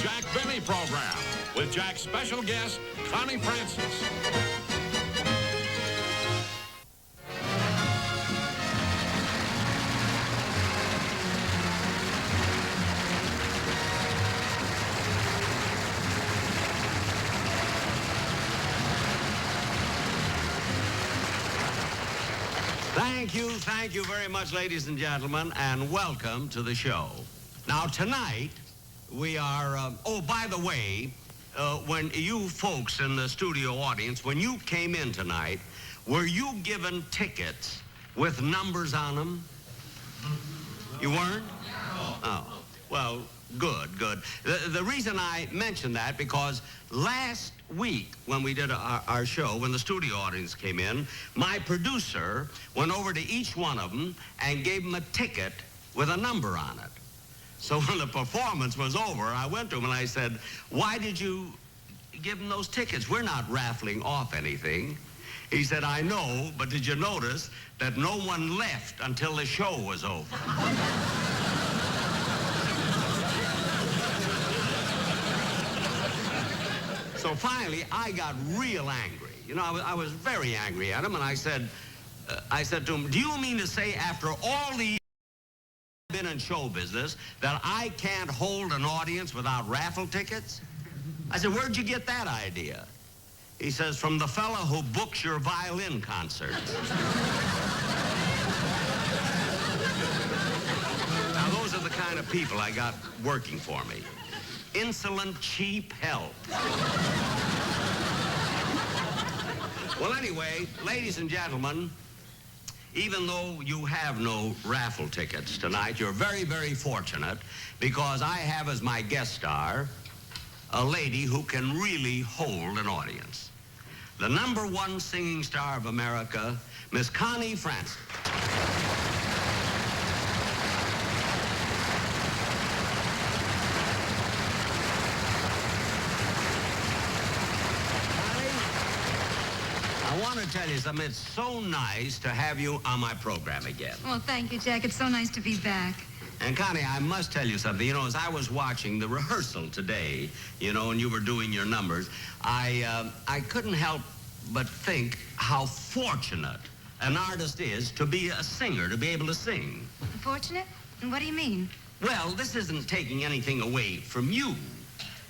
Jack Benny program with Jack's special guest, Connie Francis. Thank you very much, ladies and gentlemen, and welcome to the show. Now, tonight, we are, oh, by the way, when you folks in the studio audience, when you came in tonight, were you given tickets with numbers on them? You weren't? Oh, well, good. The reason I mention that, because last week when we did our show, when the studio audience came in, my producer went over to each one of them and gave them a ticket with a number on it. So when the performance was over, I went to him and I said, why did you give them those tickets? We're not raffling off anything. He said, I know, but did you notice that no one left until the show was over? So finally, I got real angry. You know, I was very angry at him, and I said to him, do you mean to say after all the years I've been in show business that I can't hold an audience without raffle tickets? I said, where'd you get that idea? He says, from the fella who books your violin concerts. Now, those are the kind of people I got working for me. Insolent, cheap help. Well, anyway, ladies and gentlemen, even though you have no raffle tickets tonight, you're very, very fortunate, because I have as my guest star a lady who can really hold an audience. The #1 singing star of America, Miss Connie Francis. I want to tell you something. It's so nice to have you on my program again. Well, thank you, Jack. It's so nice to be back. And, Connie, I must tell you something. You know, as I was watching the rehearsal today, you know, and you were doing your numbers, I couldn't help but think how fortunate an artist is to be a singer, to be able to sing. Fortunate? And what do you mean? Well, this isn't taking anything away from you,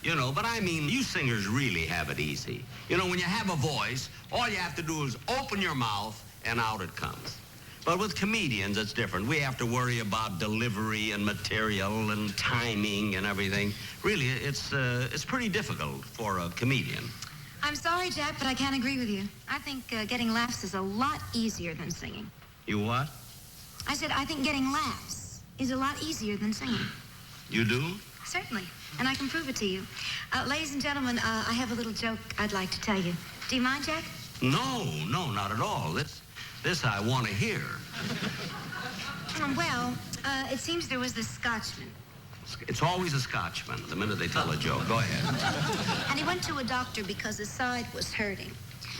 you know, but I mean, you singers really have it easy. You know, when you have a voice, all you have to do is open your mouth and out it comes. But with comedians, it's different. We have to worry about delivery and material and timing and everything. Really, it's pretty difficult for a comedian. I'm sorry, Jack, but I can't agree with you. I think getting laughs is a lot easier than singing. You what? I said I think getting laughs is a lot easier than singing. You do? Certainly, and I can prove it to you. Ladies and gentlemen, I have a little joke I'd like to tell you. Do you mind, Jack? No, not at all. This I want to hear. Well, it seems there was this Scotchman. It's always a Scotchman the minute they tell a joke. Go ahead. And he went to a doctor because his side was hurting.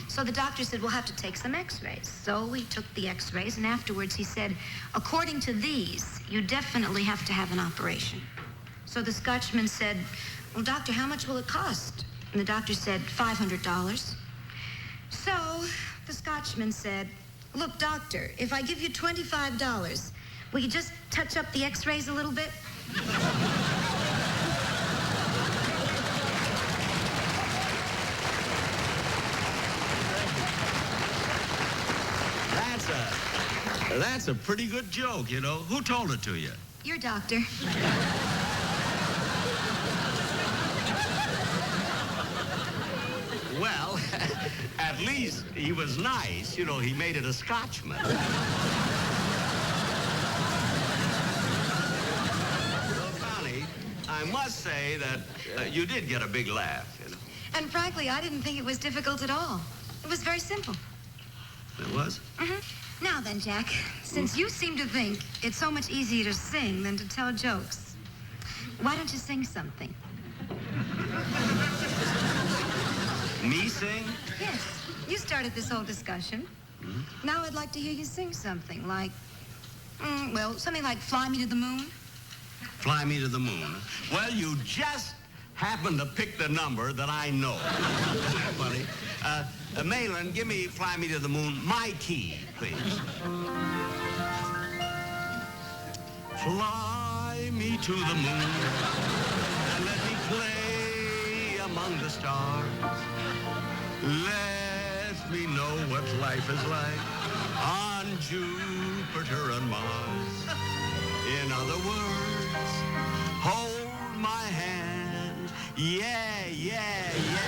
So the doctor said, we'll have to take some x-rays. So we took the x-rays, and afterwards he said, according to these, you definitely have to have an operation. So the Scotchman said, well, doctor, how much will it cost? And the doctor said, $500. So the Scotchman said, look, doctor, if I give you $25, will you just touch up the x-rays a little bit? That's a pretty good joke, you know. Who told it to you? Your doctor. Well, at least he was nice. You know, he made it a Scotchman. Well, Connie, I must say that you did get a big laugh, you know. And frankly, I didn't think it was difficult at all. It was very simple. It was? Mm-hmm. Now then, Jack, since you seem to think it's so much easier to sing than to tell jokes, why don't you sing something? Me sing? Yes. You started this whole discussion. Mm-hmm. Now I'd like to hear you sing something like, well, something like Fly Me to the Moon. Fly Me to the Moon. Well, you just happened to pick the number that I know. Funny. Malin, give me Fly Me to the Moon, my key, please. Fly me to the moon and let me play among the stars. Let me know what life is like on Jupiter and Mars. In other words, hold my hand. Yeah, yeah, yeah.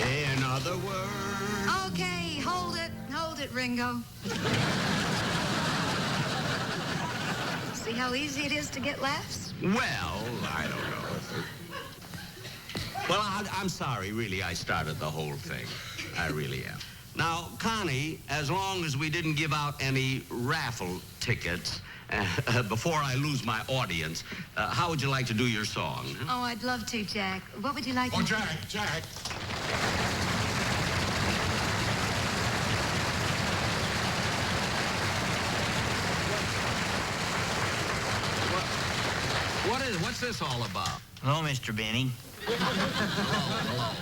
In other words... Okay, hold it, Ringo. See how easy it is to get laughs? Well, I don't know. Well, I'm sorry, really, I started the whole thing. I really am. Now, Connie, as long as we didn't give out any raffle tickets before I lose my audience, how would you like to do your song? Oh, I'd love to, Jack. What would you like to... Oh, Jack. What's this all about? Hello, Mr. Benny. Hello.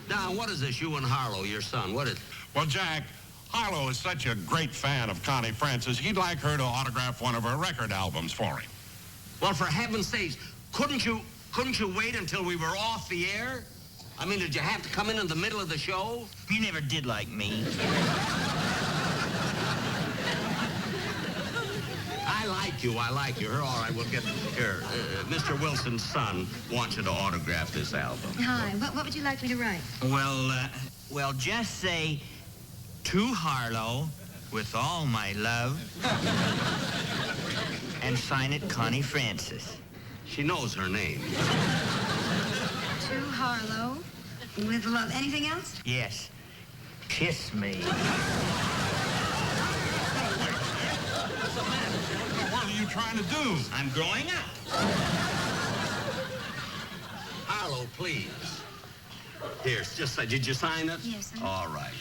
Now, what is this, you and Harlow, your son? What is... Well, Jack, Harlow is such a great fan of Connie Francis, he'd like her to autograph one of her record albums for him. Well, for heaven's sakes, couldn't you wait until we were off the air? I mean, did you have to come in the middle of the show? You never did like me. I like you. All right, we'll get here. Mr. Wilson's son wants you to autograph this album. Hi, what would you like me to write? Well, just say, to Harlow, with all my love, and sign it Connie Francis. She knows her name. To Harlow, with love. Anything else? Yes. Kiss me. What are you trying to do? I'm growing up. Harlow, please. Here, just did you sign it? Yes, I did. All right.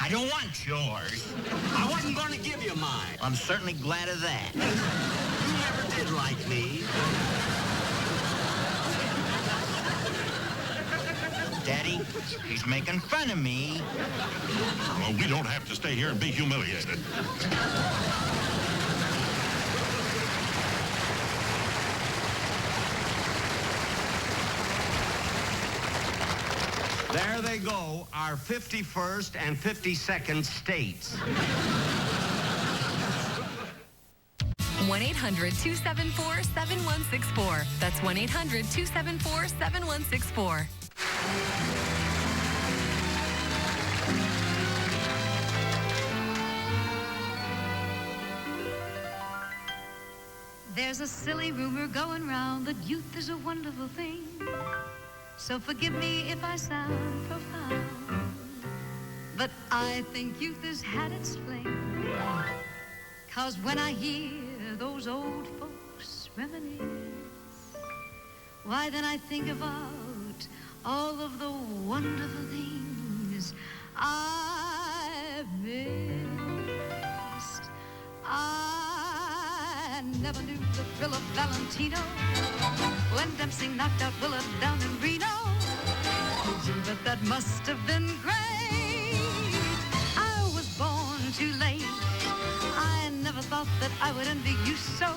I don't want yours. I wasn't going to give you mine. I'm certainly glad of that. You never did like me. Daddy, he's making fun of me. Well, we don't have to stay here and be humiliated. There they go, our 51st and 52nd states. 1-800-274-7164. That's 1-800-274-7164. There's a silly rumor going round that youth is a wonderful thing. So forgive me if I sound profound, but I think youth has had its fling. 'Cause when I hear those old folks reminisce, why then I think about all of the wonderful things I've missed. I never knew the thrill of Valentino when Dempsey knocked out Willard down in Reno. But that must have been great. I was born too late. I never thought that I would envy you so.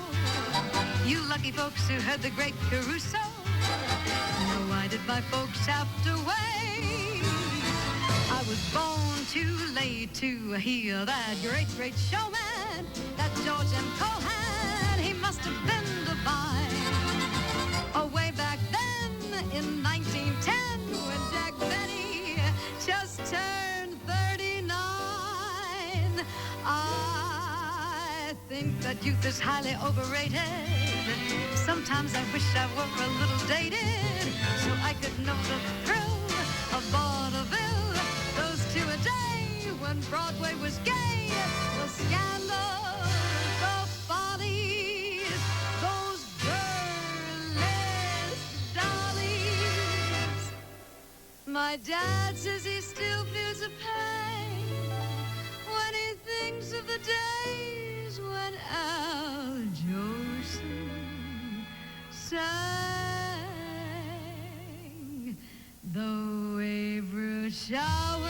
You lucky folks who heard the great Caruso. No, why did my folks have to wait? I was born too late to hear that great, great showman, that George M. Cohan. He must have been divine. Oh, way back then in 1910 when Jack Benny just turned 39. I think that youth is highly overrated. Sometimes I wish I were a little dated so I could know the thrill of vaudeville. Those two a day when Broadway was gay. The scandal, the follies, those burlesque dollies. My dad says he still feels a pain when he thinks showers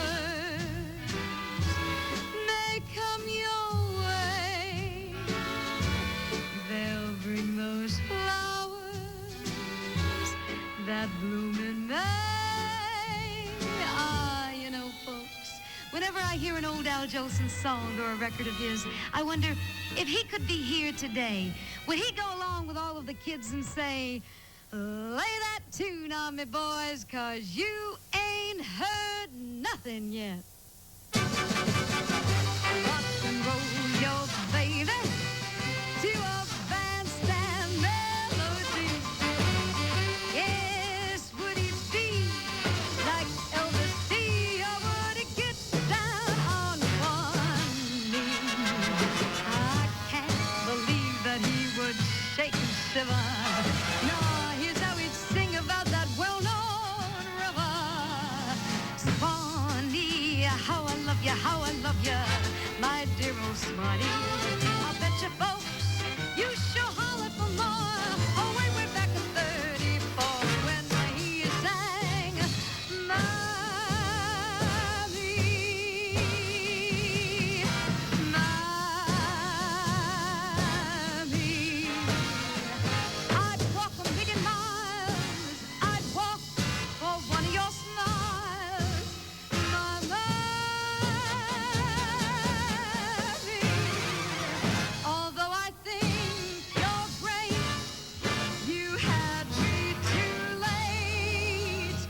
may come your way, they'll bring those flowers that bloom in May. Ah, you know, folks, whenever I hear an old Al Jolson song or a record of his, I wonder if he could be here today. Would he go along with all of the kids and say, lay that tune on me, boys, 'cause you ain't heard nothing yet. Rock and roll your baby to a bandstand melody. Yes, would it be like Elvis D, or would it get down on one knee? I can't believe that he would shake and shiver. No, here's how he'd sing about that well-known river. Connie, how I love you, my dear old Swanee. I bet you folks, you sure hollered for more. Oh, way back in 34 when he sang, Mommy, Mommy. I'd walk a million miles, I'd walk for one of your smiles, my Mommy. Although I think you're great, you had me too late,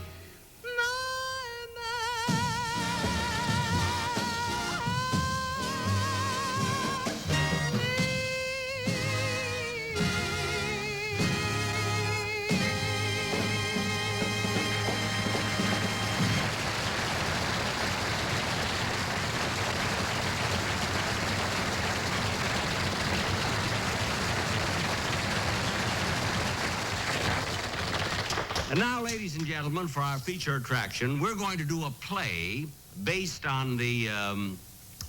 And now, ladies and gentlemen, for our feature attraction, we're going to do a play based on the,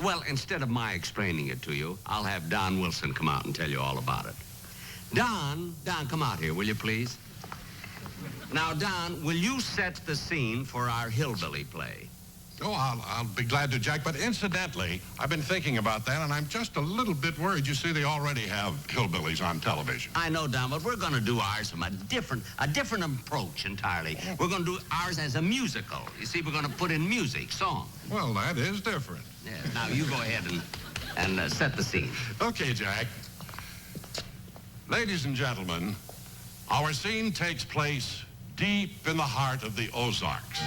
well, instead of my explaining it to you, I'll have Don Wilson come out and tell you all about it. Don, come out here, will you please? Now, Don, will you set the scene for our hillbilly play? Oh, I'll be glad to, Jack. But incidentally, I've been thinking about that, and I'm just a little bit worried. You see, they already have hillbillies on television. I know, Don, but we're going to do ours from a different approach entirely. We're going to do ours as a musical. You see, we're going to put in music, song. Well, that is different. Yeah, now you go ahead and set the scene. Okay, Jack. Ladies and gentlemen, our scene takes place deep in the heart of the Ozarks.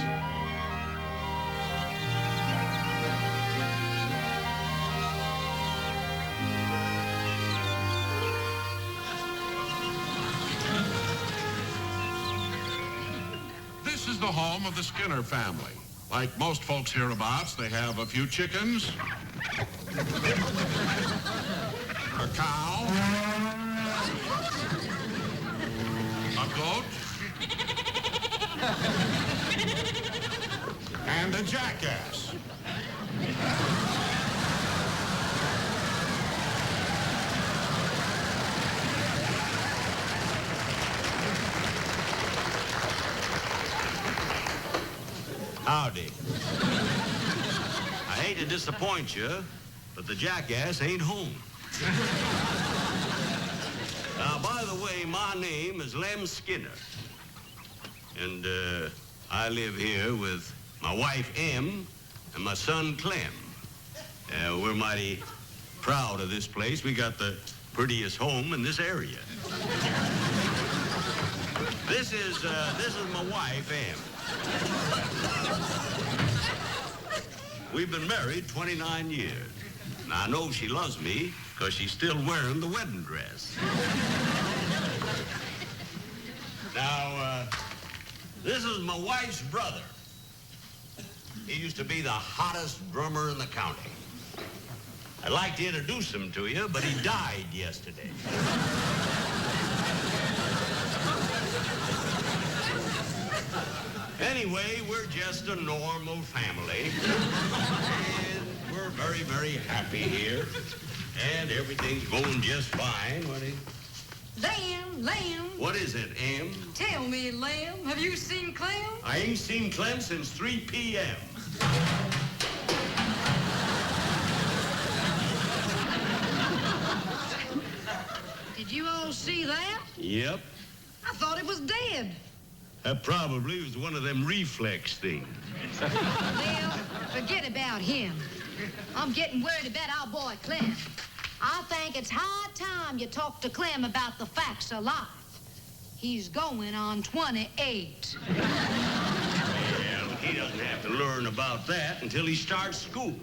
This is the home of the Skinner family. Like most folks hereabouts, they have a few chickens, a cow, a goat, and a jackass. Howdy. I hate to disappoint you, but the jackass ain't home. Now, by the way, my name is Lem Skinner. And I live here with my wife, Em, and my son, Clem. We're mighty proud of this place. We got the prettiest home in this area. This is my wife, Em. We've been married 29 years. And I know she loves me because she's still wearing the wedding dress. Now, this is my wife's brother. He used to be the hottest drummer in the county. I'd like to introduce him to you, but he died yesterday. Anyway, we're just a normal family. And we're very, very happy here. And everything's going just fine. Lamb. What is it, Em? Tell me, Lamb, have you seen Clem? I ain't seen Clem since 3 p.m. Did you all see that? Yep. I thought it was dead. That probably was one of them reflex things. Well, forget about him. I'm getting worried about our boy Clem. I think it's high time you talk to Clem about the facts of life. He's going on 28. Well, he doesn't have to learn about that until he starts school.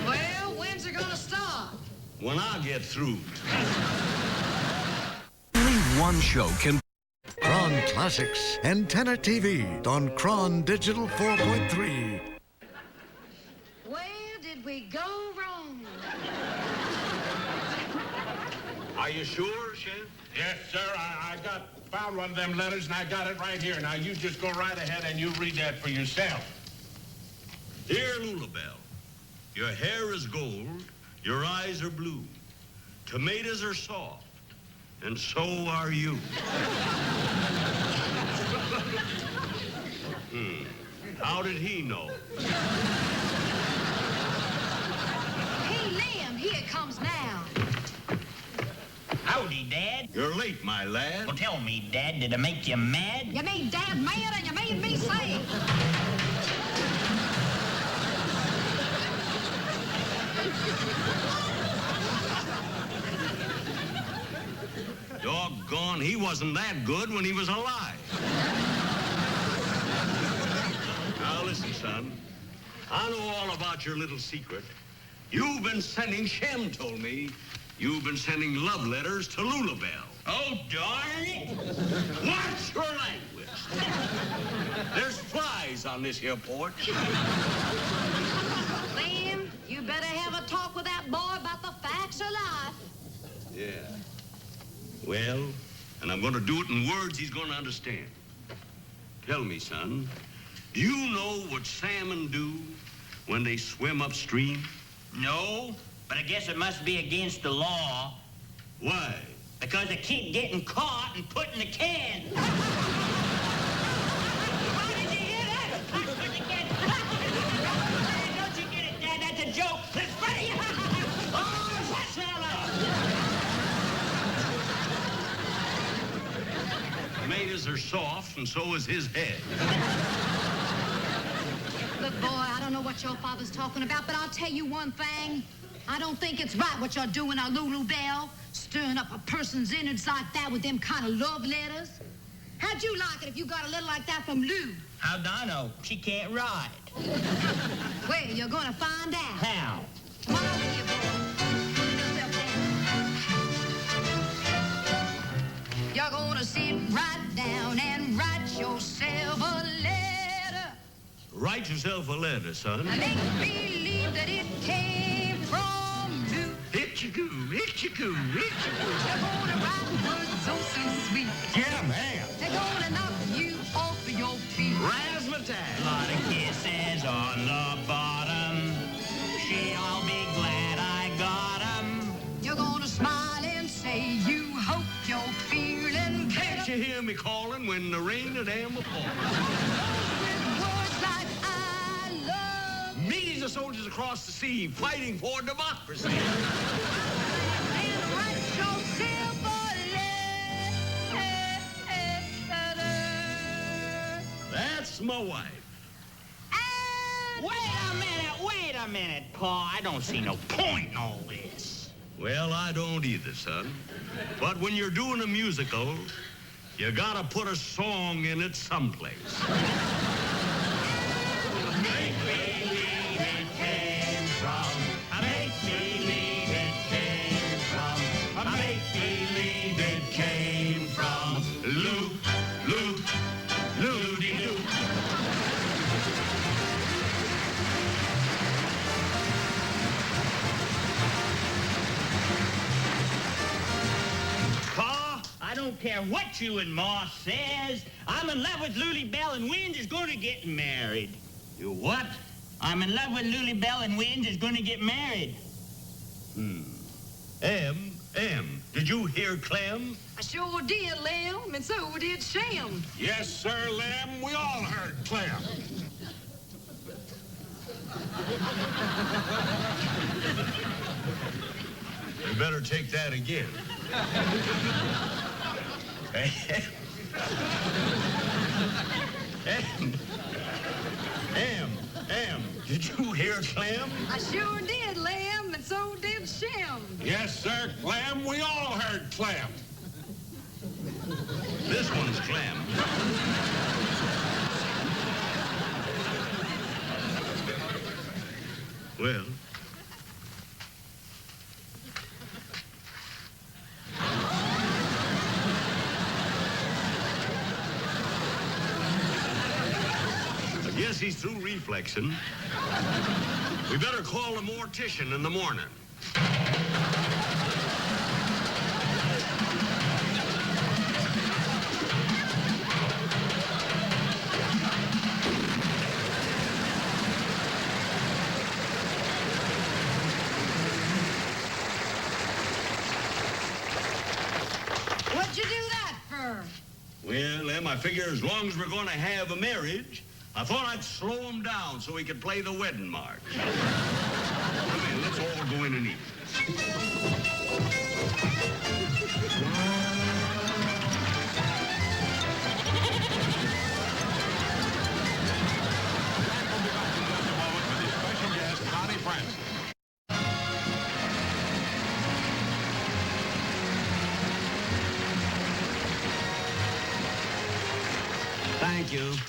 Well, when's it gonna start? When I get through. Only one show can. Cron Classics, Antenna TV on Cron Digital 4.3. Where did we go wrong? Are you sure, Sheriff? Yes, sir. I found one of them letters, and I got it right here. Now, you just go right ahead and you read that for yourself. Dear Lulabelle, your hair is gold, your eyes are blue, tomatoes are soft, and so are you. How did he know? Hey, Liam, here it comes now. Howdy, Dad. You're late, my lad. Well, tell me, Dad, did I make you mad? You made Dad mad and you made me sad. Doggone, he wasn't that good when he was alive. Now, listen, son. I know all about your little secret. You've been sending, Shem told me, you've been sending love letters to Lulabelle. Oh, darn it. Watch your language. There's flies on this here porch. Liam, you better have a talk with that boy about the facts of life. Yeah. Well, and I'm going to do it in words he's going to understand. Tell me, son, do you know what salmon do when they swim upstream? No, but I guess it must be against the law. Why? Because they keep getting caught and put in the can. How did you hear that? I put the can. Don't you get it, Dad? That's a joke. It's funny. Oh, that's all right. Tomatoes are soft, and so is his head. Look, boy, I don't know what your father's talking about, but I'll tell you one thing. I don't think it's right what you're doing, Lulabelle, stirring up a person's innards like that with them kind of love letters. How'd you like it if you got a letter like that from Lou? How'd I know? She can't ride. Well, you're gonna find out. How? Come on over here, boy. Put yourself down. You're gonna sit right down and write yourself a letter. Write yourself a letter, son. Make believe that it came from Lou. Hitchikoo, hitchikoo, hitchikoo. They're gonna write words oh so sweet. Yeah, man. They're gonna knock you off of your feet. Razzmatazz. A lot of kisses on the bottom. She'll be glad I got 'em. You're gonna smile and say you hope you're feeling Can't better. you hear me calling when the rain and amber fall? With words like I love Millions of soldiers across the sea fighting for democracy. and write yourself a letter. That's my wife. And Wait a minute, Pa. I don't see no point in all this. Well, I don't either, son. But when you're doing a musical, you gotta put a song in it someplace. Make believe it came from. Make believe it came from. Make believe it came from. Lou, Lou, Lou-de-doo. Pa, I don't care what you and Ma says. I'm in love with Lulabelle, and Wind is going to get married. You what? I'm in love with Lulabelle, and Wind is going to get married. Did you hear Clem? I sure did, Lem, and so did Shem. Yes, sir, Lem. We all heard Clem. You better take that again. Did you hear Clem? I sure did, Lem, and so did Shem. Yes, sir, Clem. We all heard Clem. This one's Clem. Well. I guess he's through reflexing. We better call a mortician in the morning. What'd you do that for? Well, Em, I figure as long as we're going to have a marriage, I thought I'd slow him down so he could play the wedding march. Come in, let's all go in and eat. With his special guest, Connie Francis.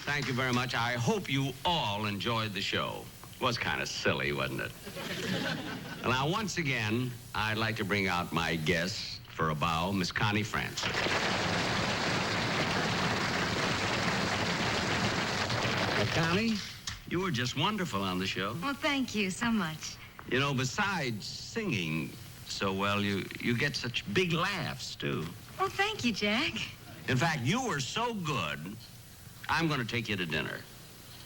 Thank you very much. I hope you all enjoyed the show. It was kind of silly, wasn't it? Now, once again, I'd like to bring out my guest for a bow, Miss Connie Francis. Connie, you were just wonderful on the show. Well, thank you so much. You know, besides singing so well, you get such big laughs, too. Well, thank you, Jack. In fact, you were so good, I'm going to take you to dinner.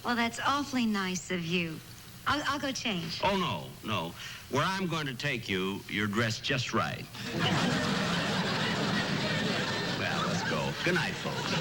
Well, that's awfully nice of you. I'll go change. Oh, no. Where I'm going to take you, you're dressed just right. Well, let's go. Good night, folks.